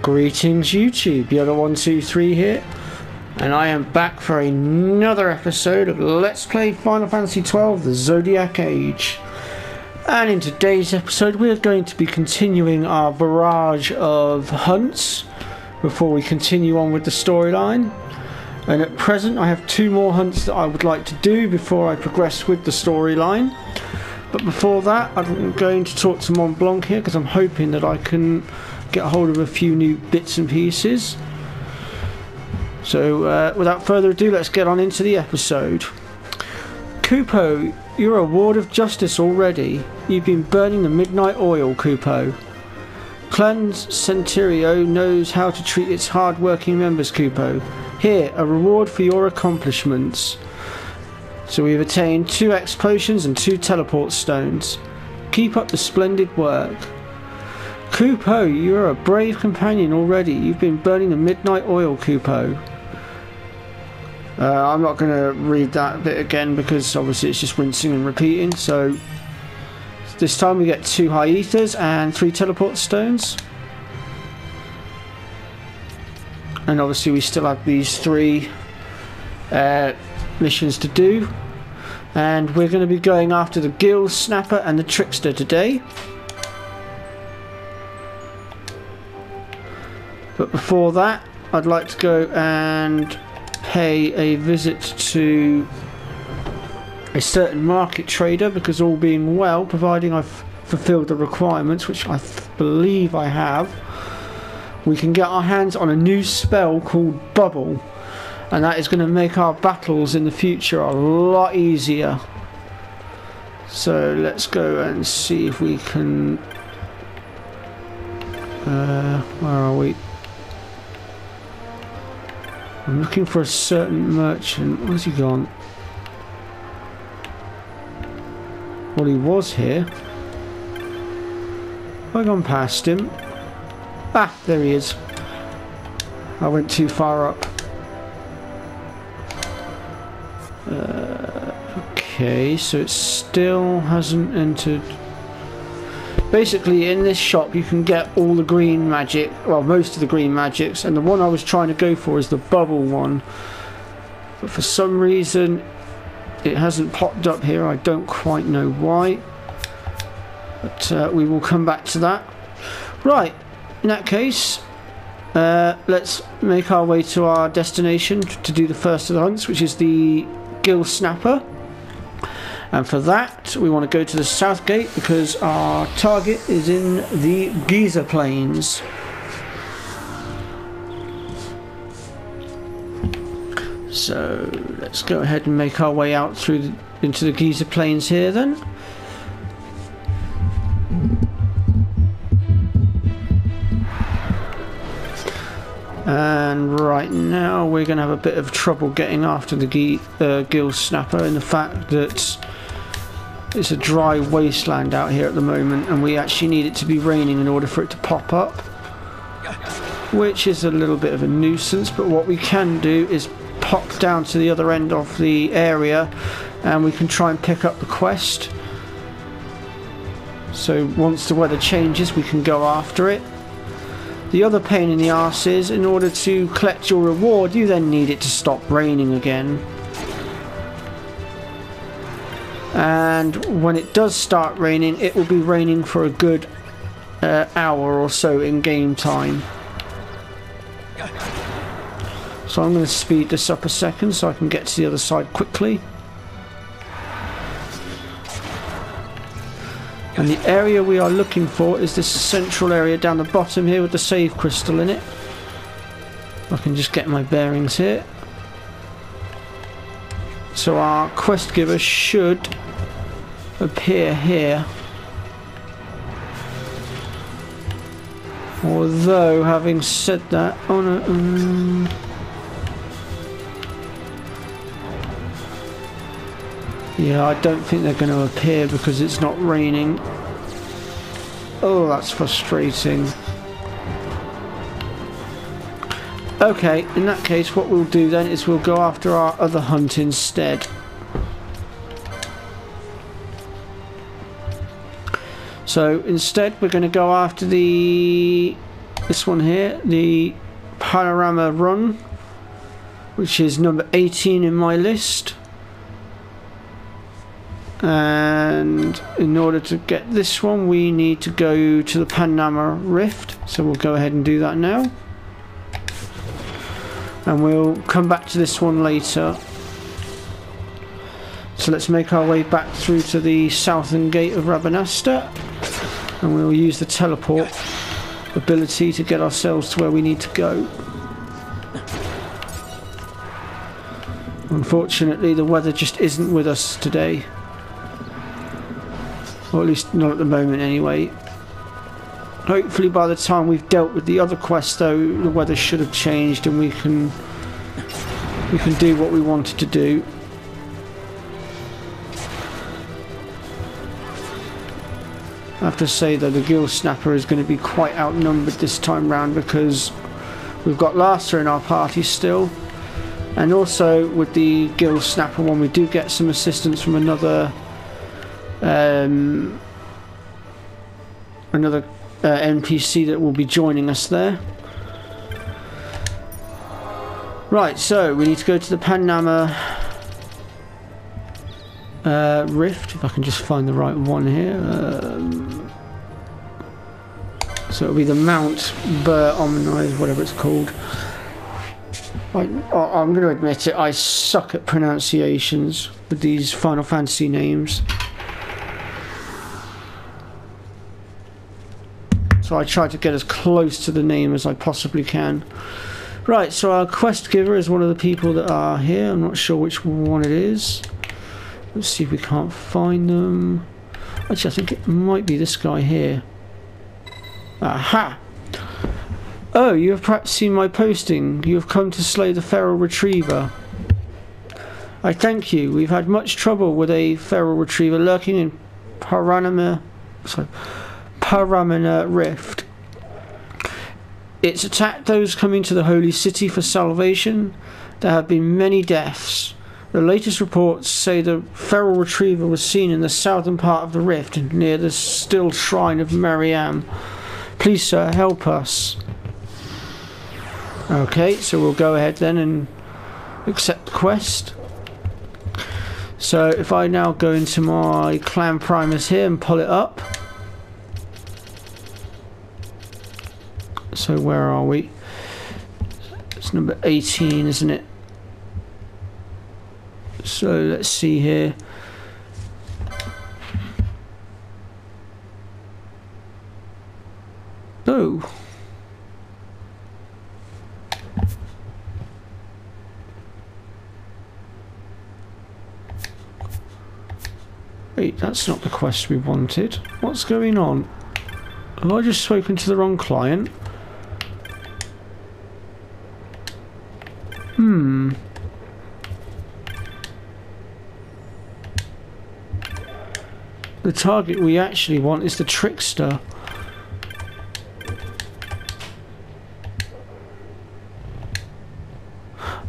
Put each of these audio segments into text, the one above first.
Greetings YouTube, Yoda123 here, and I am back for another episode of Let's Play Final Fantasy XII The Zodiac Age. And in today's episode we are going to be continuing our barrage of hunts before we continue on with the storyline. And at present I have 2 more hunts that I would like to do before I progress with the storyline. But before that I'm going to talk to Mont Blanc here because I'm hoping that I can get a hold of a few new bits and pieces. So without further ado, let's get on into the episode. Kupo, you're a ward of justice already. You've been burning the midnight oil, Kupo. Clan Centurio knows how to treat its hard-working members, Kupo. Here, a reward for your accomplishments. So we've attained 2 X potions and 2 teleport stones. Keep up the splendid work. Kupo, you're a brave companion already. You've been burning the midnight oil, Kupo. I'm not going to read that bit again because obviously it's just rinsing and repeating. So this time we get 2 high ethers and 3 teleport stones. And obviously we still have these 3 missions to do. And we're going to be going after the Gill Snapper and the Trickster today. But before that, I'd like to go and pay a visit to a certain market trader because all being well, providing I've fulfilled the requirements, which I believe I have, we can get our hands on a new spell called Bubble, and that is going to make our battles in the future a lot easier. So let's go and see if we can... where are we? I'm looking for a certain merchant. Where's he gone? Well, he was here. Have I gone past him? Ah, there he is. I went too far up. Okay, so it still hasn't entered. Basically, in this shop you can get all the green magic, well, most of the green magics, and the one I was trying to go for is the bubble one. But for some reason it hasn't popped up here. I don't quite know why. But we will come back to that. Right, in that case, let's make our way to our destination to do the first of the hunts, which is the Gill Snapper. And for that, we want to go to the south gate because our target is in the Giza Plains. So let's go ahead and make our way out through into the Giza Plains here then. And right now we're going to have a bit of trouble getting after the Gill Snapper in the fact that it's a dry wasteland out here at the moment, and we actually need it to be raining in order for it to pop up, which is a little bit of a nuisance. But what we can do is pop down to the other end of the area and we can try and pick up the quest. So once the weather changes we can go after it. The other pain in the arse is, in order to collect your reward you then need it to stop raining again. And when it does start raining, it will be raining for a good hour or so in game time. So I'm going to speed this up a second so I can get to the other side quickly. And the area we are looking for is this central area down the bottom here with the save crystal in it. I can just get my bearings here. So our quest giver should appear here, although having said that, oh no, yeah, I don't think they're going to appear because it's not raining. Oh, that's frustrating. Okay, in that case what we'll do then is we'll go after our other hunt instead. So instead we're going to go after the this one here, the Panorama Run, which is number 18 in my list. And in order to get this one, we need to go to the Panorama Rift, so we'll go ahead and do that now. And we'll come back to this one later. So let's make our way back through to the southern gate of Rabanastre, and we'll use the teleport ability to get ourselves to where we need to go. Unfortunately, the weather just isn't with us today. Or at least not at the moment anyway. Hopefully by the time we've dealt with the other quest though, the weather should have changed and we can do what we wanted to do. I have to say though, the Gill Snapper is going to be quite outnumbered this time round because we've got Lasser in our party still, and also with the Gill Snapper one we do get some assistance from another NPC that will be joining us there. Right, so we need to go to the Panorama Rift, if I can just find the right one here. So it'll be the Mount Ber-Omnai, whatever it's called. I'm going to admit it, I suck at pronunciations with these Final Fantasy names. So I try to get as close to the name as I possibly can. Right, so our quest giver is one of the people that are here. I'm not sure which one it is. Let's see if we can't find them. Actually, I think it might be this guy here. Aha! Oh, you have perhaps seen my posting. You have come to slay the Feral Retriever. I thank you. We've had much trouble with a Feral Retriever lurking in Paramina Rift. It's attacked those coming to the Holy City for salvation. There have been many deaths. The latest reports say the Feral Retriever was seen in the southern part of the rift near the still shrine of Mariam. Please, sir, help us. Okay, so we'll go ahead then and accept the quest. So if I now go into my Clan Primus here and pull it up. So where are we? It's number 18, isn't it? So let's see here. Oh. Wait, that's not the quest we wanted. What's going on? Have I just spoken to the wrong client? The target we actually want is the Trickster.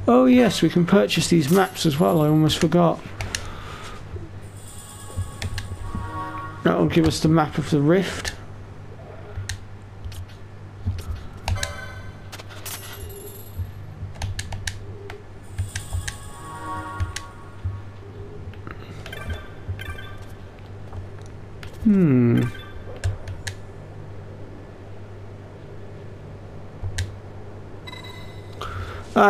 Oh yes, we can purchase these maps as well, I almost forgot. That'll give us the map of the rift.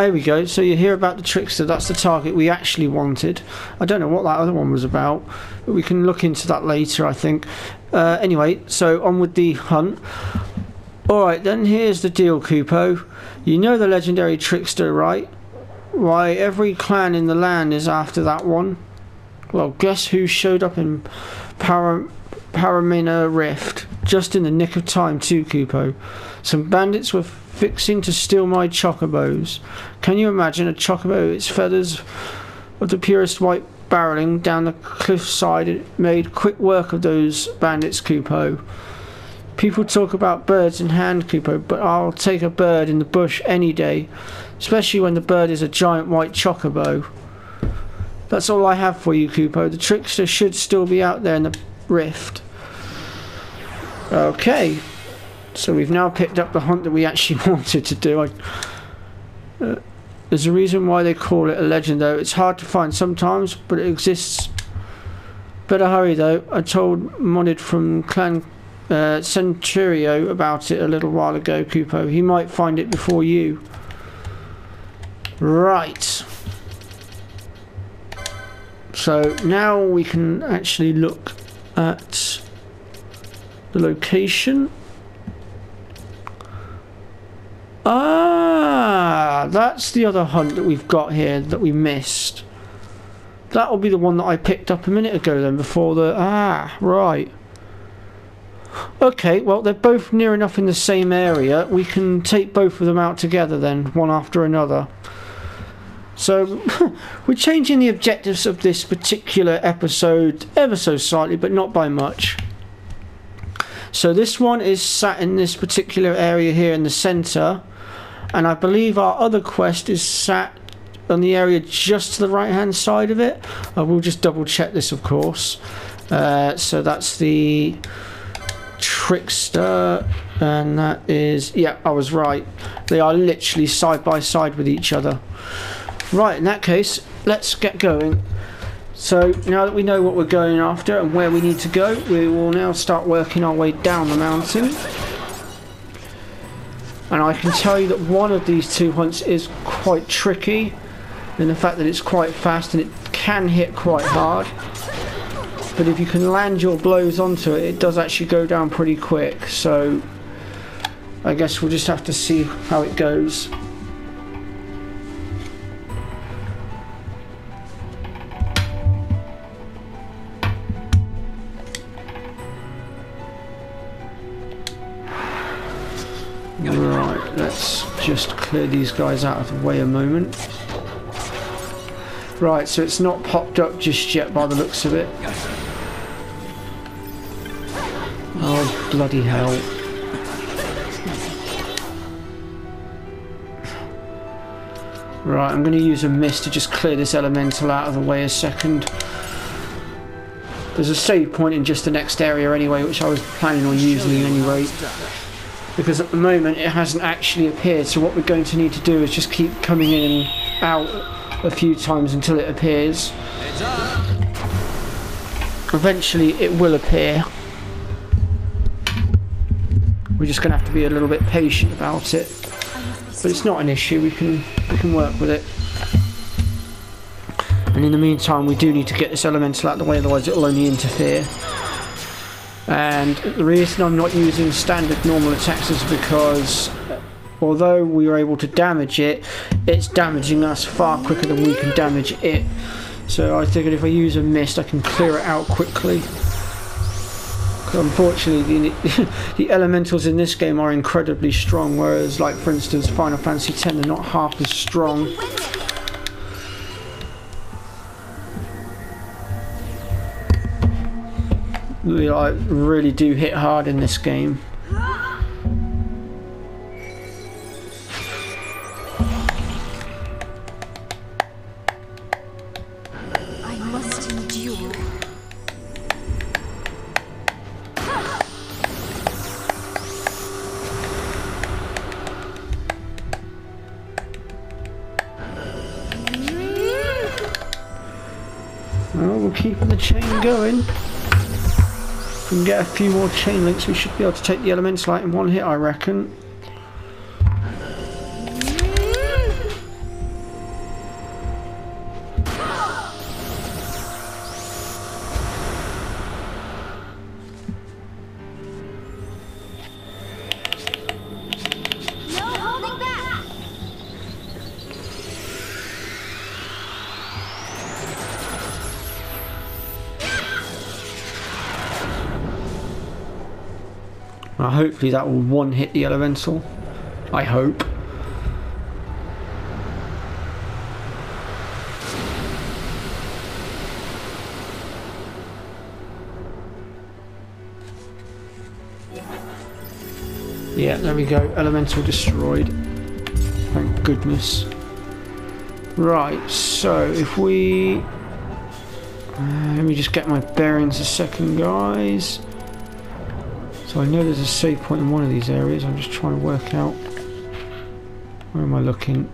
Here we go. So you hear about the Trickster. That's the target we actually wanted. I don't know what that other one was about, but we can look into that later, I think. Anyway, so on with the hunt. Alright then, here's the deal, Kupo. You know the legendary Trickster, right? Why, every clan in the land is after that one. Well, guess who showed up in Paramina Rift? Just in the nick of time too, Kupo. Some bandits were fixing to steal my chocobos. Can you imagine a chocobo, its feathers of the purest white barreling down the cliffside? It made quick work of those bandits, Kupo. People talk about birds in hand, Kupo, but I'll take a bird in the bush any day, especially when the bird is a giant white chocobo. That's all I have for you, Kupo. The Trickster should still be out there in the rift. Okay. So we've now picked up the hunt that we actually wanted to do. There's a reason why they call it a legend though. It's hard to find sometimes, but it exists. Better hurry though. I told Monid from Clan Centurio about it a little while ago, Kupo. He might find it before you. Right. So now we can actually look at the location. Ah, that's the other hunt that we've got here that we missed. That'll be the one that I picked up a minute ago then, before the... Ah, right. Okay, well, they're both near enough in the same area. We can take both of them out together then, one after another. So, we're changing the objectives of this particular episode ever so slightly, but not by much. So this one is sat in this particular area here in the centre, and I believe our other quest is sat on the area just to the right hand side of it. I will just double check this, of course. So that's the Trickster, and that is, yeah, I was right. They are literally side by side with each other. Right, in that case, let's get going. So now that we know what we're going after and where we need to go, we will now start working our way down the mountain. And I can tell you that one of these two hunts is quite tricky in the fact that it's quite fast and it can hit quite hard. But if you can land your blows onto it, it does actually go down pretty quick. So I guess we'll just have to see how it goes. Right, let's just clear these guys out of the way a moment. Right, so it's not popped up just yet by the looks of it. Oh, bloody hell. Right, I'm going to use a mist to just clear this elemental out of the way a second. There's a save point in just the next area anyway, which I was planning on using anyway. Because at the moment it hasn't actually appeared, so what we're going to need to do is just keep coming in and out a few times until it appears. Eventually it will appear. We're just going to have to be a little bit patient about it. But it's not an issue, we can work with it. And in the meantime we do need to get this elemental out of the way, otherwise it will only interfere. And the reason I'm not using standard normal attacks is because although we were able to damage it, it's damaging us far quicker than we can damage it. So I figured if I use a mist I can clear it out quickly. Unfortunately the elementals in this game are incredibly strong, whereas like for instance Final Fantasy X, they're not half as strong. They like, really do hit hard in this game. I must endure. Well, we're keeping the chain going. If we can get a few more chain links, we should be able to take the elemental out in one hit, I reckon. No holding back. Well, hopefully that will one hit the elemental. I hope. Yeah, there we go. Elemental destroyed. Thank goodness. Right, so if we... let me just get my bearings a second, guys. So I know there's a save point in one of these areas. I'm just trying to work out, where am I looking?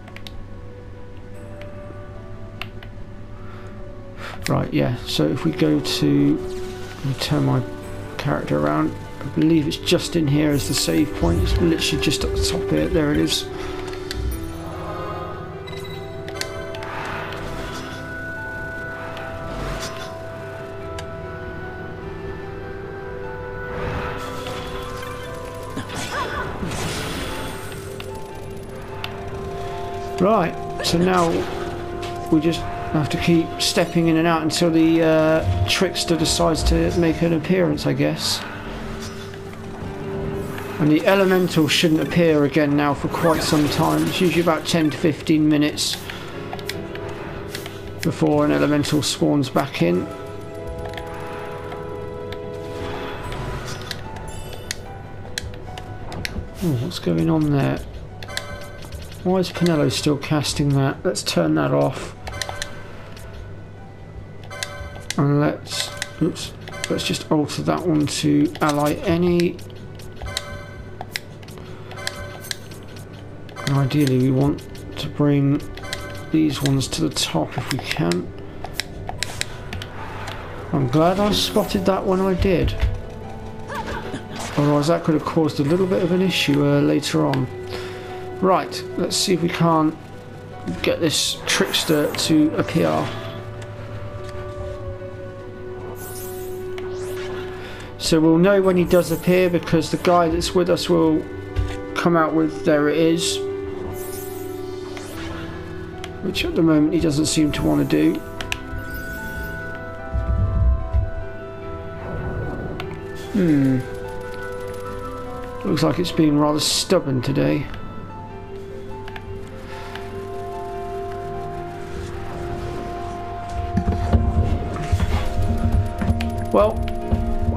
Right, yeah, so if we go to, let me turn my character around, I believe it's just in here as the save point. It's literally just at the top here. There it is. Right, so now we just have to keep stepping in and out until the trickster decides to make an appearance, I guess. And the elemental shouldn't appear again now for quite some time. It's usually about 10 to 15 minutes before an elemental spawns back in. Oh, what's going on there? Why is Penelo still casting that? Let's turn that off. And let's just alter that one to ally any. And ideally we want to bring these ones to the top if we can. I'm glad I spotted that when I did. Otherwise that could have caused a little bit of an issue later on. Right, let's see if we can't get this trickster to appear. So we'll know when he does appear because the guy that's with us will come out with, there it is. Which at the moment he doesn't seem to want to do. Looks like it's being rather stubborn today. Well,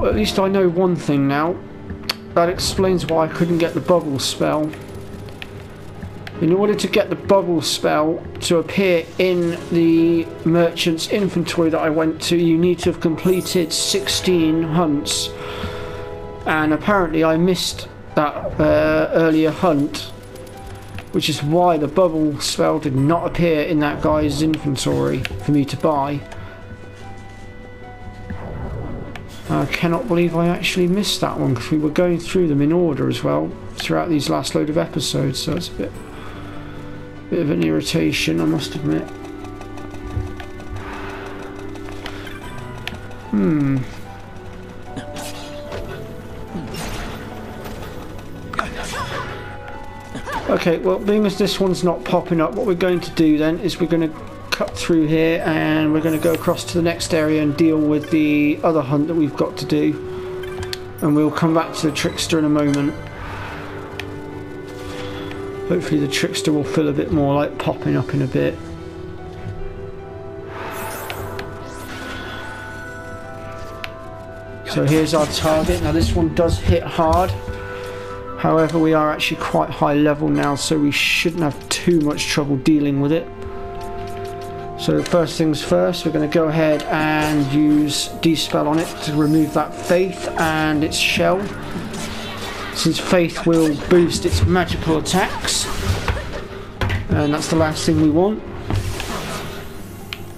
at least I know one thing now. That explains why I couldn't get the bubble spell. In order to get the bubble spell to appear in the merchant's inventory that I went to, you need to have completed 16 hunts. And apparently I missed that earlier hunt, which is why the bubble spell did not appear in that guy's inventory for me to buy. I cannot believe I actually missed that one because we were going through them in order as well throughout these last load of episodes, so it's a bit of an irritation, I must admit. Okay, well, being as this one's not popping up, what we're going to do then is we're going to cut through here and we're going to go across to the next area and deal with the other hunt that we've got to do, and we'll come back to the trickster in a moment. Hopefully the trickster will feel a bit more like popping up in a bit. So here's our target. Now this one does hit hard, however we are actually quite high level now, so we shouldn't have too much trouble dealing with it. So first things first, we're going to go ahead and use Dispel on it to remove that Faith and its shell, since Faith will boost its magical attacks, and that's the last thing we want.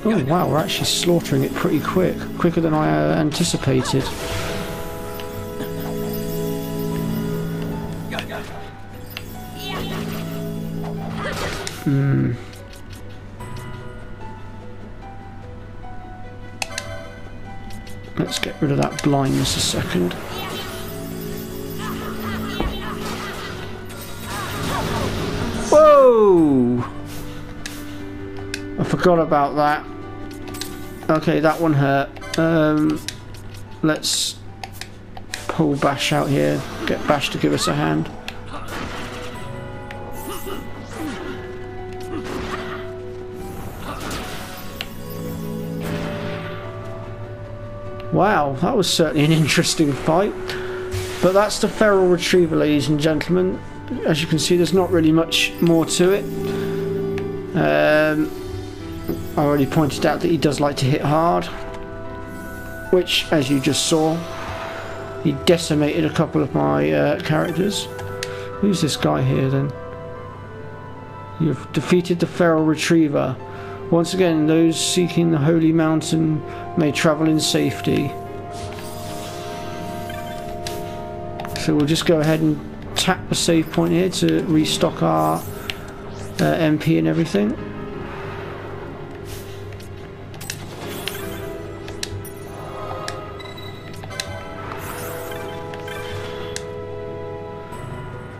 Oh wow, we're actually slaughtering it pretty quicker than I anticipated. Let's get rid of that blindness a second. Whoa! I forgot about that. Okay, that one hurt. Let's pull Bash out here. Get Bash to give us a hand. Wow, that was certainly an interesting fight. But that's the Feral Retriever, ladies and gentlemen. As you can see, there's not really much more to it. I already pointed out that he does like to hit hard, which, as you just saw, He decimated a couple of my characters. Who's this guy here then? You've defeated the feral retriever. Once again, those seeking the holy mountain may travel in safety. So we'll just go ahead and tap the save point here to restock our MP and everything.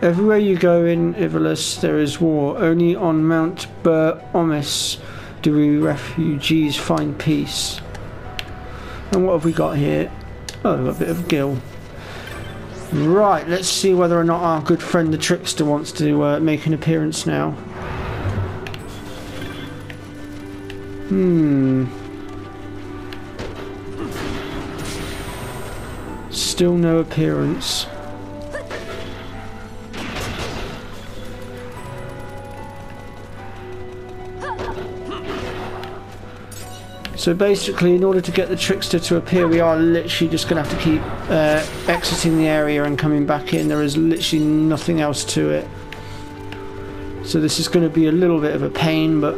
Everywhere you go in Ivalice there is war. Only on Mount Bur Omis do we refugees find peace. And what have we got here? Oh, we've got a bit of gil. Right, let's see whether or not our good friend the Trickster wants to make an appearance now. Still no appearance. So basically, in order to get the Trickster to appear, we are literally just going to have to keep exiting the area and coming back in. There is literally nothing else to it. So this is going to be a little bit of a pain, but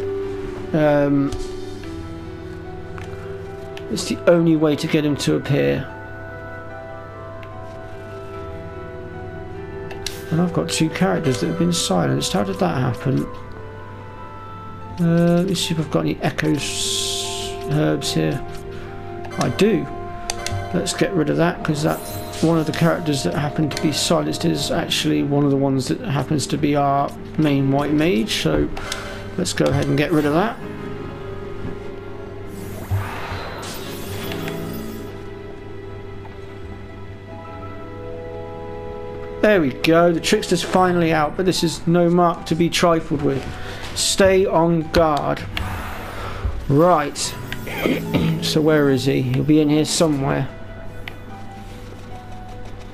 it's the only way to get him to appear. And I've got 2 characters that have been silenced. How did that happen? Let's see if I've got any echoes. Herbs here. I do. Let's get rid of that, because that one of the characters that happened to be silenced is actually one of the ones that happens to be our main white mage, so let's go ahead and get rid of that. There we go, the Trickster's finally out, but this is no mark to be trifled with. Stay on guard. Right. So where is he? He'll be in here somewhere.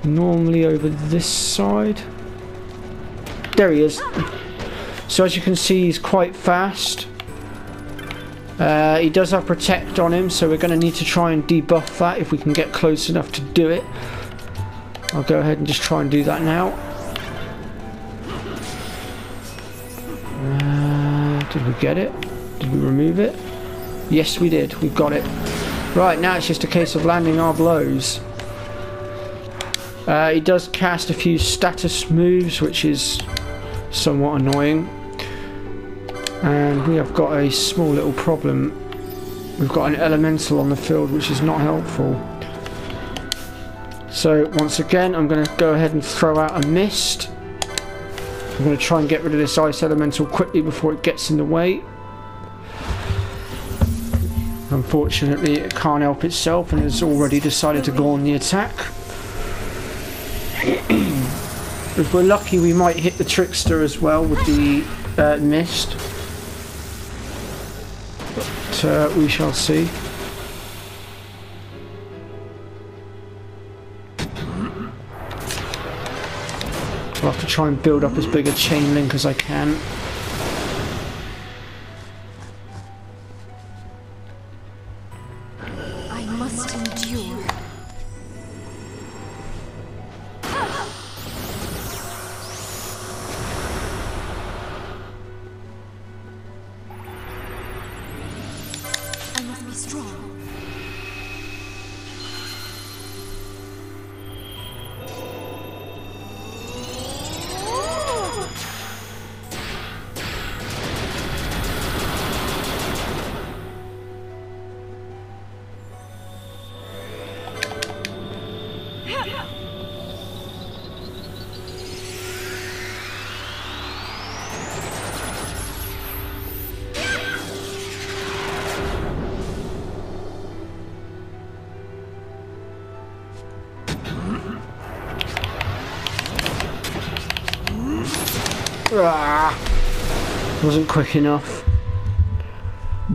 Normally over this side. There he is. So as you can see, he's quite fast. He does have Protect on him, so we're going to need to try and debuff that if we can get close enough to do it. I'll go ahead and just try and do that now. Did we get it? Did we remove it? Yes, we did. We've got it. Right, now it's just a case of landing our blows. He does cast a few status moves, which is somewhat annoying. And we have got a small little problem. We've got an elemental on the field, which is not helpful. So, once again, I'm going to go ahead and throw out a mist. I'm going to try and get rid of this ice elemental quickly before it gets in the way. Unfortunately, it can't help itself and has already decided to go on the attack. If we're lucky, we might hit the Trickster as well with the mist. But we shall see. I'll have to try and build up as big a chain link as I can. Wasn't quick enough.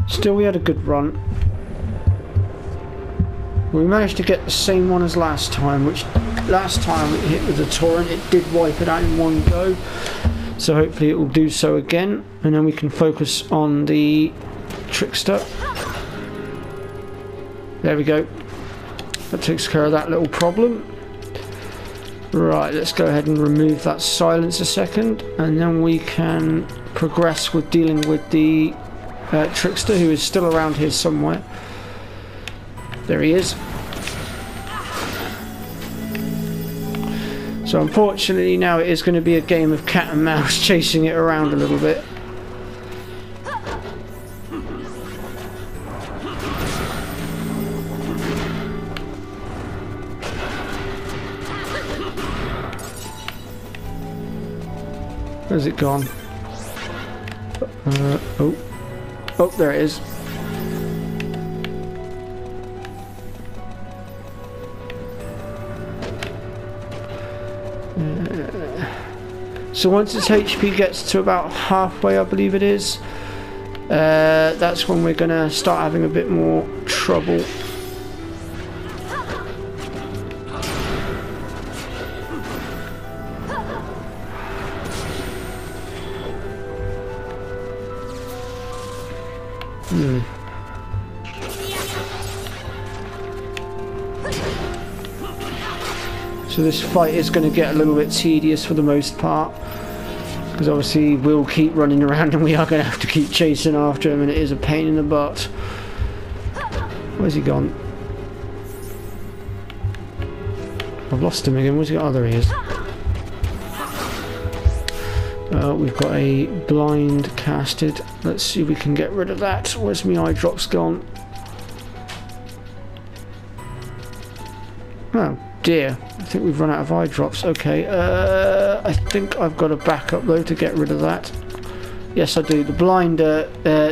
Still, we had a good run. We managed to get the same one as last time, which last time it hit with the torrent, it did wipe it out in one go. So hopefully it will do so again, and then we can focus on the Trickster. There we go. That takes care of that little problem. Right, let's go ahead and remove that silence a second, and then we can progress with dealing with the trickster, who is still around here somewhere. There he is. So unfortunately now it is going to be a game of cat and mouse, chasing it around a little bit. Where's it gone? Oh, there it is. So once its HP gets to about halfway, I believe it is, that's when we're gonna start having a bit more trouble. So this fight is going to get a little bit tedious for the most part, because obviously we'll keep running around and we are going to have to keep chasing after him, and it is a pain in the butt. Where's he gone? I've lost him again. Where's he gone? Oh, there he is. We've got a blind casted. Let's see if we can get rid of that. Where's my eye drops gone? Oh dear, I think we've run out of eye drops. Okay, I think I've got a backup though to get rid of that. Yes, I do. The blind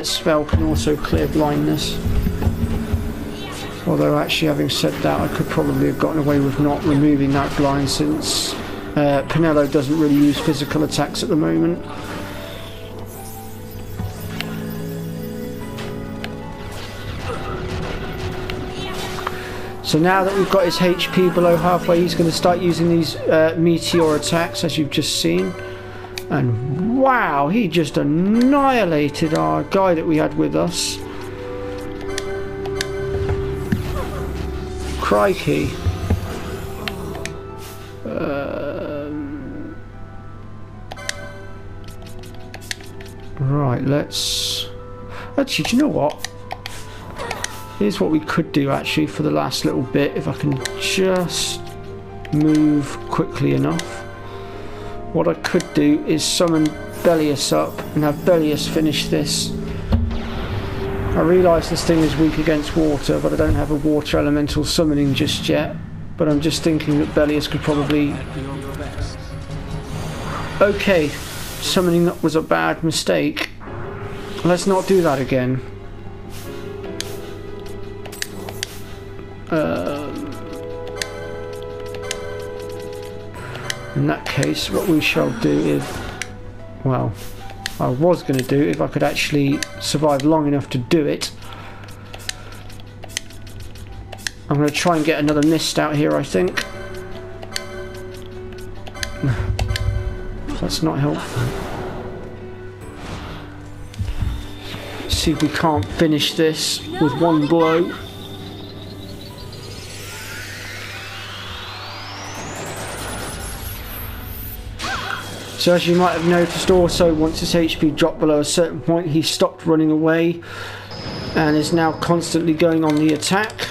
spell can also clear blindness. Although actually, having said that, I could probably have gotten away with not removing that blind, since Penelo doesn't really use physical attacks at the moment. So now that we've got his HP below halfway, he's going to start using these meteor attacks, as you've just seen. And wow, he just annihilated our guy that we had with us. Crikey. Right, let's... Actually, do you know what? Here's what we could do actually for the last little bit, if I can just move quickly enough. What I could do is summon Bellius up and have Bellius finish this. I realise this thing is weak against water, but I don't have a water elemental summoning just yet. But I'm just thinking that Bellius could probably... Okay, summoning up was a bad mistake. Let's not do that again. In that case, what we shall do is, well, I was going to do, if I could actually survive long enough to do it, I'm going to try and get another mist out here, I think. That's not helpful. Let's see if we can't finish this with one blow. So as you might have noticed also, once his HP dropped below a certain point, he stopped running away and is now constantly going on the attack.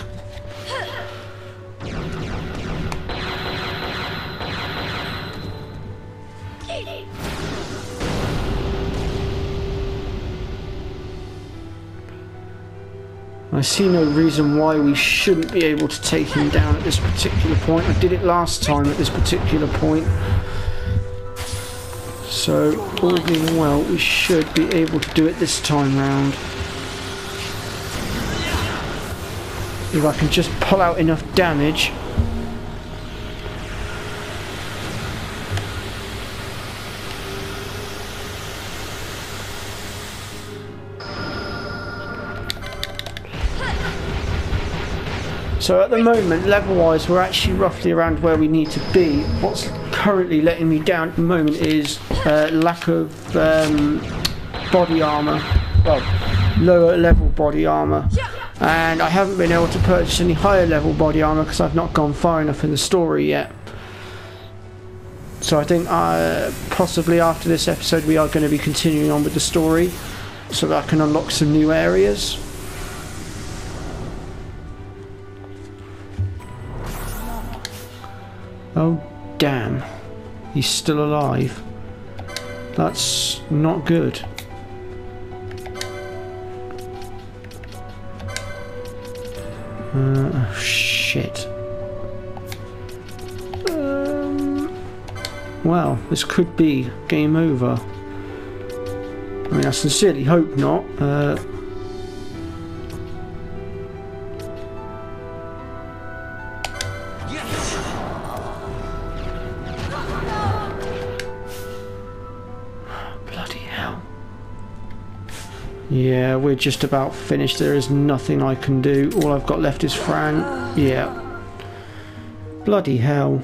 I see no reason why we shouldn't be able to take him down at this particular point. I did it last time at this particular point. So, all being well, we should be able to do it this time round. If I can just pull out enough damage. So at the moment, level-wise, we're actually roughly around where we need to be. What's currently letting me down at the moment is lack of body armour. Well, lower level body armour. And I haven't been able to purchase any higher level body armour because I've not gone far enough in the story yet. So I think possibly after this episode we are going to be continuing on with the story so that I can unlock some new areas. Oh damn, he's still alive. That's not good. Shit. Well, this could be game over. I mean, I sincerely hope not. Bloody hell. Yeah, we're just about finished. There is nothing I can do. All I've got left is Fran. Yeah. Bloody hell.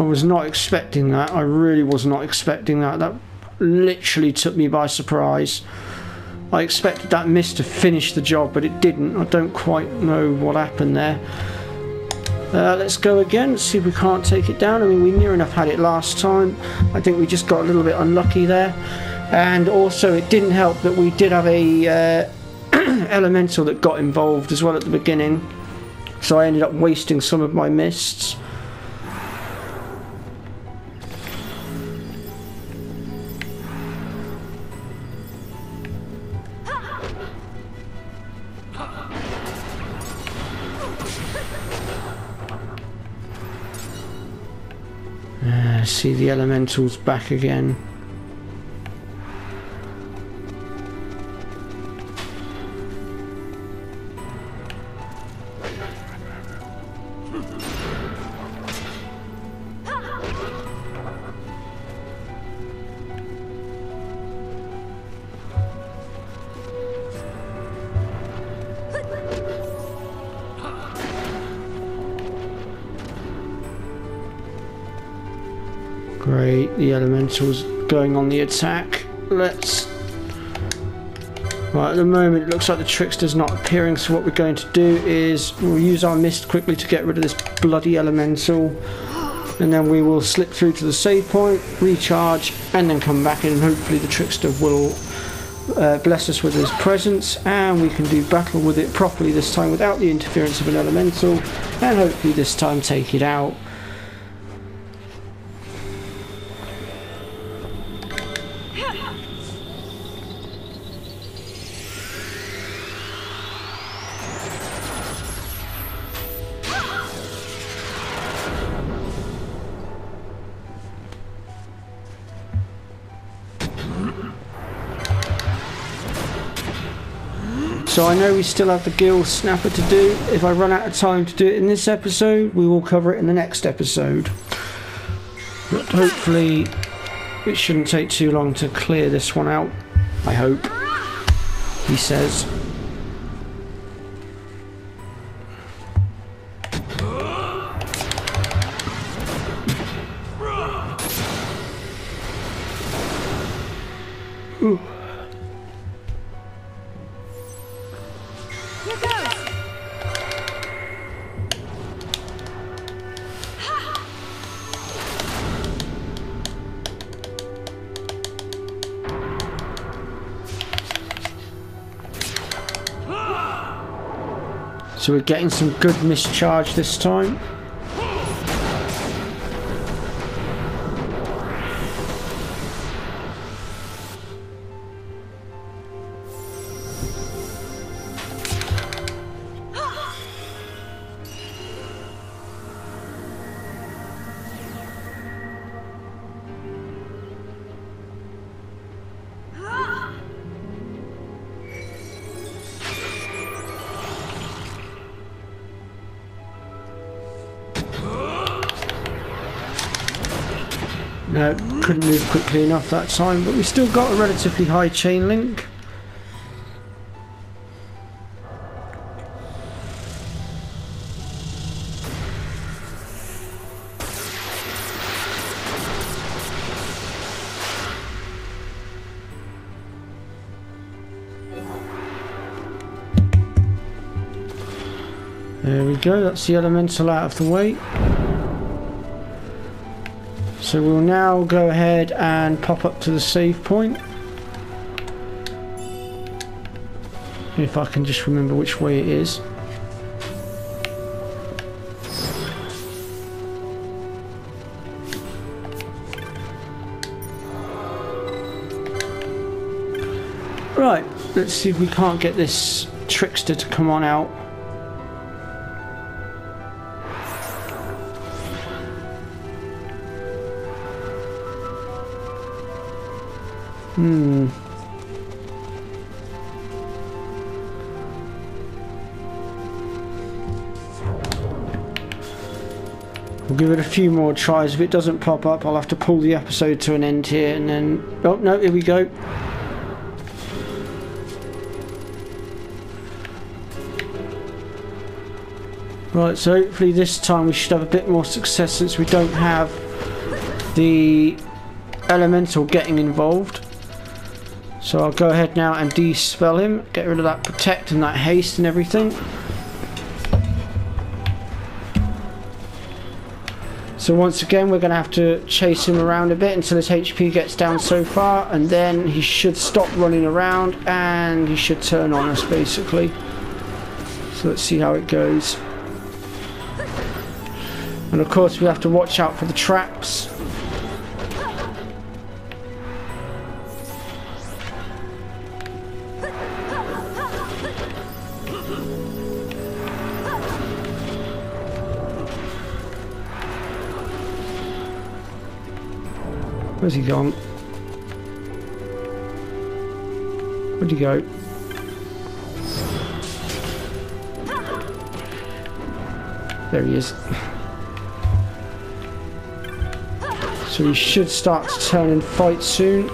I was not expecting that. I really was not expecting that. That literally took me by surprise. I expected that miss to finish the job, but it didn't. I don't quite know what happened there. Let's go again, see if we can't take it down. I mean, we near enough had it last time. I think we just got a little bit unlucky there. And also, it didn't help that we did have a elemental that got involved as well at the beginning. So I ended up wasting some of my mists. See the elementals back again. Great, the elementals going on the attack. Let's... Right, at the moment it looks like the trickster's not appearing, so what we're going to do is we'll use our mist quickly to get rid of this bloody elemental, and then we will slip through to the save point, recharge, and then come back in, and hopefully the trickster will bless us with his presence, and we can do battle with it properly this time without the interference of an elemental, and hopefully this time take it out. So I know we still have the Gill Snapper to do. If I run out of time to do it in this episode, we will cover it in the next episode. But hopefully it shouldn't take too long to clear this one out. I hope. He says. Ooh. So we're getting some good mischarge this time. No, couldn't move quickly enough that time, but we still got a relatively high chain link. There we go, that's the elemental out of the way. So we'll now go ahead and pop up to the save point. If I can just remember which way it is. Right, let's see if we can't get this trickster to come on out. We'll give it a few more tries. If it doesn't pop up, I'll have to pull the episode to an end here and then... Oh, no, here we go. Right, so hopefully this time we should have a bit more success since we don't have the elemental getting involved. So I'll go ahead now and de-spell him, get rid of that protect and that haste and everything. So once again we're going to have to chase him around a bit until his HP gets down so far, and then he should stop running around and he should turn on us basically. So let's see how it goes. And of course we have to watch out for the traps. Where's he gone? Where'd he go? There he is. So he should start to turn and fight soon.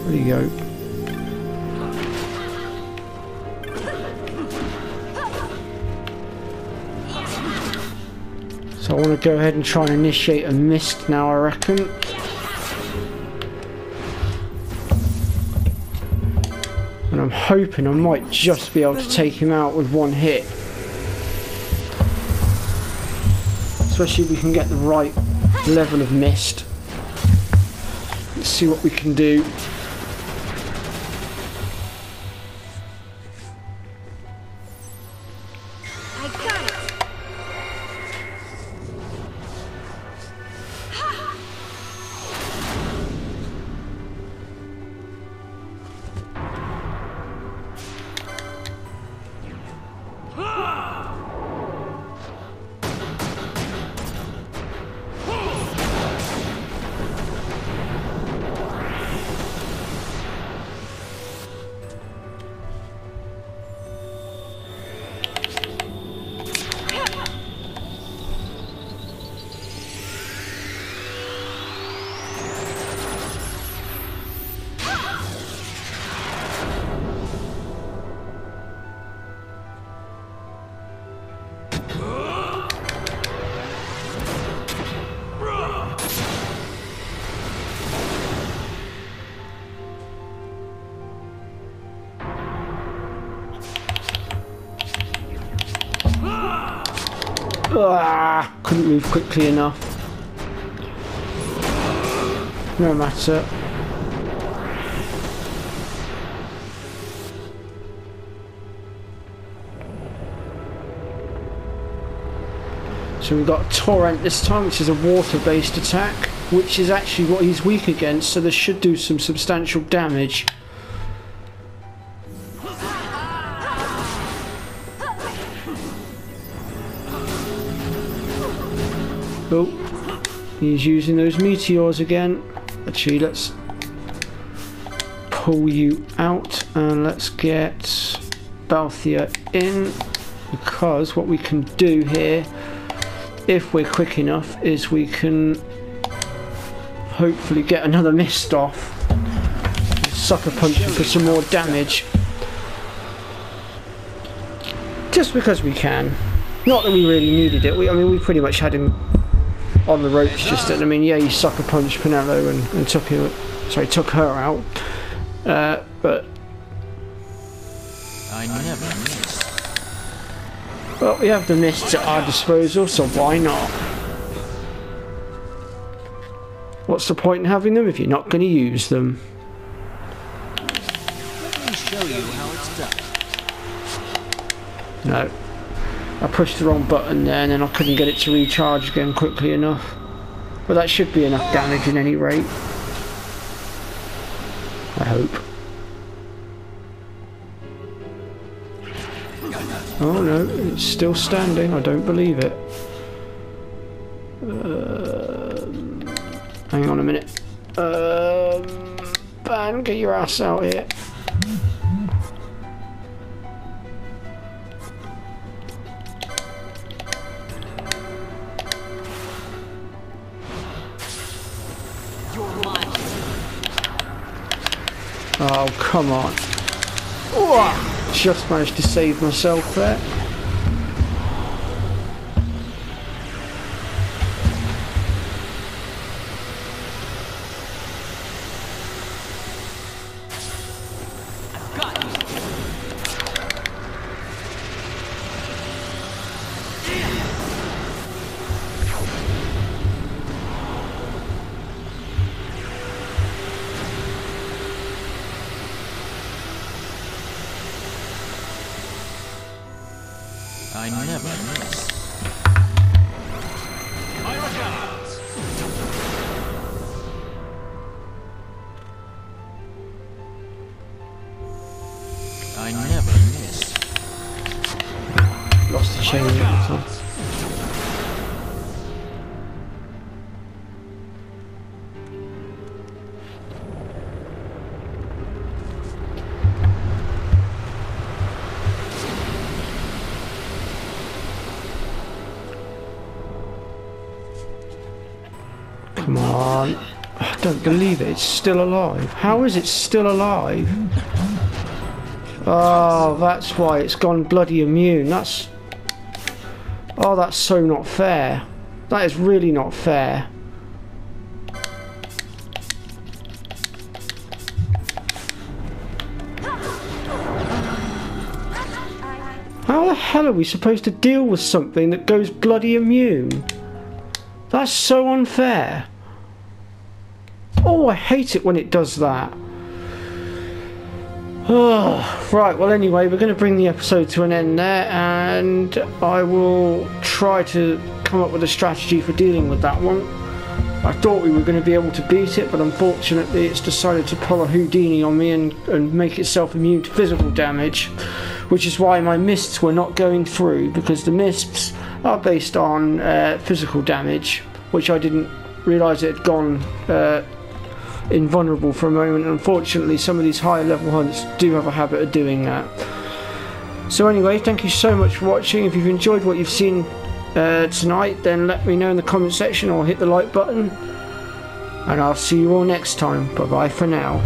Where'd he go? So I want to go ahead and try and initiate a mist now, I reckon. And I'm hoping I might just be able to take him out with one hit. Especially if we can get the right level of mist. Let's see what we can do. Couldn't move quickly enough. No matter. So we've got Torrent this time, which is a water-based attack, which is actually what he's weak against, so this should do some substantial damage. Oh, he's using those meteors again. Actually, let's pull you out and let's get Balthia in, because what we can do here, if we're quick enough, is we can hopefully get another mist off. Sucker punch for some more damage. Just because we can. Not that we really needed it. I mean, we pretty much had him on the ropes. Just that, I mean, yeah, you sucker punched Penelo and took her out. But I never miss. Well, we have the mists at our disposal, so why not? What's the point in having them if you're not going to use them? Let me show you how it's done. No. I pushed the wrong button there and then I couldn't get it to recharge again quickly enough. But that should be enough damage in any rate. I hope. Oh no, it's still standing. I don't believe it. Hang on a minute. Ben, get your ass out here. Oh, come on. Oh, just managed to save myself there. I never miss. My regards. I never miss. Lost the chain at the time. Come on. I don't believe it. It's still alive. How is it still alive? Oh, that's why it's gone bloody immune. That's... Oh, that's so not fair. That is really not fair. How the hell are we supposed to deal with something that goes bloody immune? That's so unfair. Oh, I hate it when it does that. Oh, right, well anyway, we're going to bring the episode to an end there, and I will try to come up with a strategy for dealing with that one. I thought we were going to be able to beat it, but unfortunately it's decided to pull a Houdini on me and make itself immune to physical damage, which is why my mists were not going through, because the mists are based on physical damage, which I didn't realise it had gone invulnerable for a moment. Unfortunately, some of these higher level hunts do have a habit of doing that. So anyway, thank you so much for watching. If you've enjoyed what you've seen tonight, then let me know in the comment section or hit the like button, and I'll see you all next time. Bye bye for now.